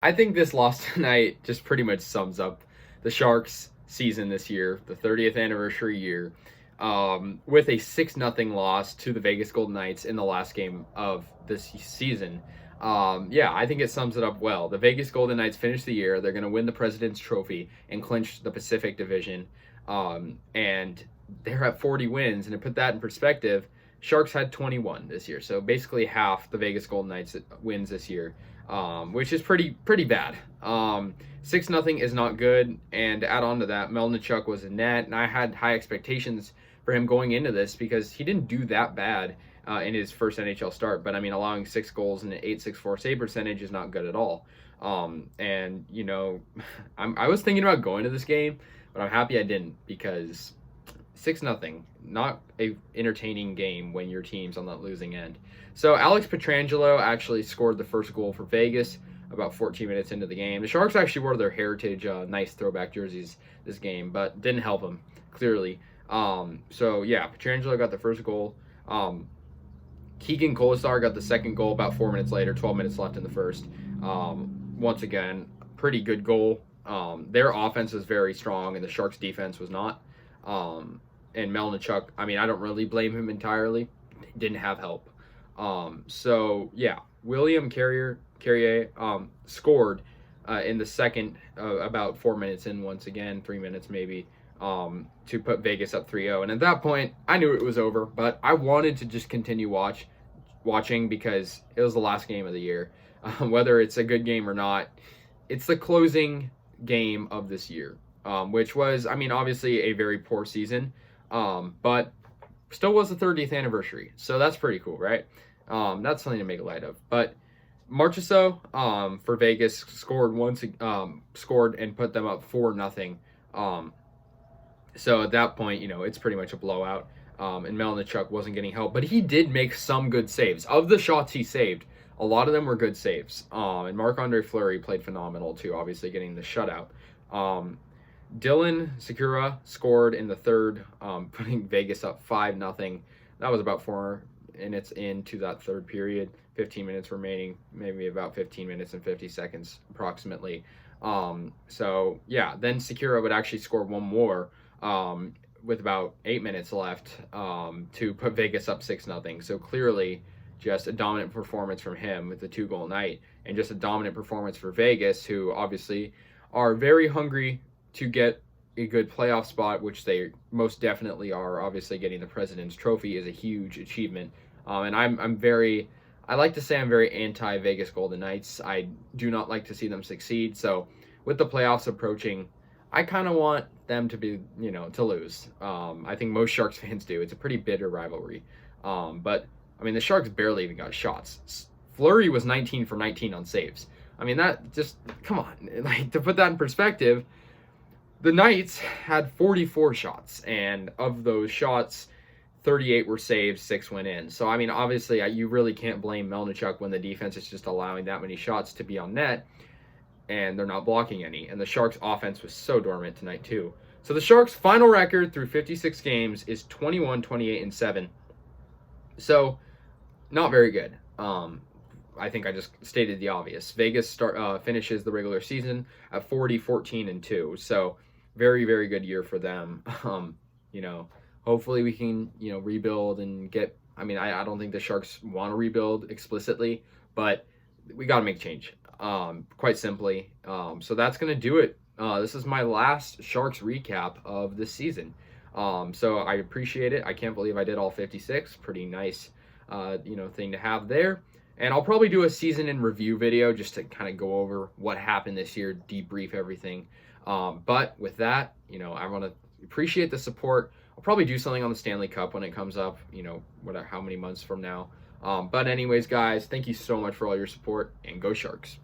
I think this loss tonight just pretty much sums up the Sharks' season this year, the 30th anniversary year, with a 6-0 loss to the Vegas Golden Knights in the last game of this season. Yeah, I think it sums it up well. The Vegas Golden Knights finish the year. They're going to win the President's Trophy and clinch the Pacific Division. And they're at 40 wins. And to put that in perspective, Sharks had 21 this year. So basically half the Vegas Golden Knights wins this year. Which is pretty bad. 6-0 is not good, and to add on to that, Melnichuk was in net, and I had high expectations for him going into this because he didn't do that bad in his first NHL start. But I mean, allowing 6 goals and an .864 save percentage is not good at all. And you know, I was thinking about going to this game, but I'm happy I didn't because 6-0, not a entertaining game when your team's on that losing end. So Alex Pietrangelo actually scored the first goal for Vegas about 14 minutes into the game. The Sharks actually wore their heritage nice throwback jerseys this game, but didn't help them, clearly. So yeah, Pietrangelo got the first goal. Keegan Kolesar got the second goal about 4 minutes later, 12 minutes left in the first. Once again, pretty good goal. Their offense was very strong, and the Sharks' defense was not. And Melnichuk, I mean, I don't really blame him entirely. He didn't have help. So yeah, William Carrier scored in the second, about 4 minutes in, once again, 3 minutes maybe, to put Vegas up 3-0. And at that point, I knew it was over, but I wanted to just continue watching because it was the last game of the year. Whether it's a good game or not, it's the closing game of this year, which was, I mean, obviously a very poor season, but still was the 30th anniversary. So that's pretty cool, right? That's something to make light of. But Marchessault, for Vegas scored and put them up 4-0. So at that point, you know, it's pretty much a blowout. And Melnichuk wasn't getting help, but he did make some good saves. Of the shots he saved, a lot of them were good saves. And Marc-Andre Fleury played phenomenal too, obviously getting the shutout. Dylan Sikura scored in the third, putting Vegas up 5-0. That was about 4 minutes into that third period. 15 minutes remaining, maybe about 15 minutes and 50 seconds approximately. So yeah, then Sikura would actually score one more with about 8 minutes left to put Vegas up 6-0. So clearly just a dominant performance from him with the 2-goal night, and just a dominant performance for Vegas, who obviously are very hungry to get a good playoff spot, which they most definitely are. Obviously, getting the President's Trophy is a huge achievement. And I like to say I'm very anti-Vegas Golden Knights. I do not like to see them succeed. So with the playoffs approaching, I kind of want them to be, you know, to lose. I think most Sharks fans do. It's a pretty bitter rivalry. But I mean, the Sharks barely even got shots. Fleury was 19 for 19 on saves. I mean, that just, come on. Like, to put that in perspective, the Knights had 44 shots, and of those shots, 38 were saved, 6 went in. So, I mean, obviously, you really can't blame Melnichuk when the defense is just allowing that many shots to be on net, and they're not blocking any. And the Sharks' offense was so dormant tonight, too. So, the Sharks' final record through 56 games is 21-28-7. So, not very good. I think I just stated the obvious. Vegas finishes the regular season at 40-14-2. So, very, very good year for them. You know, hopefully we can, you know, rebuild and get, I mean, I don't think the Sharks want to rebuild explicitly, but we got to make change, quite simply. So that's going to do it. This is my last Sharks recap of this season. So I appreciate it. I can't believe I did all 56. Pretty nice, you know, thing to have there. And I'll probably do a season in review video just to kind of go over what happened this year, debrief everything. But with that, you know, I want to appreciate the support. I'll probably do something on the Stanley Cup when it comes up, you know, whatever, how many months from now. But anyways, guys, thank you so much for all your support, and go Sharks.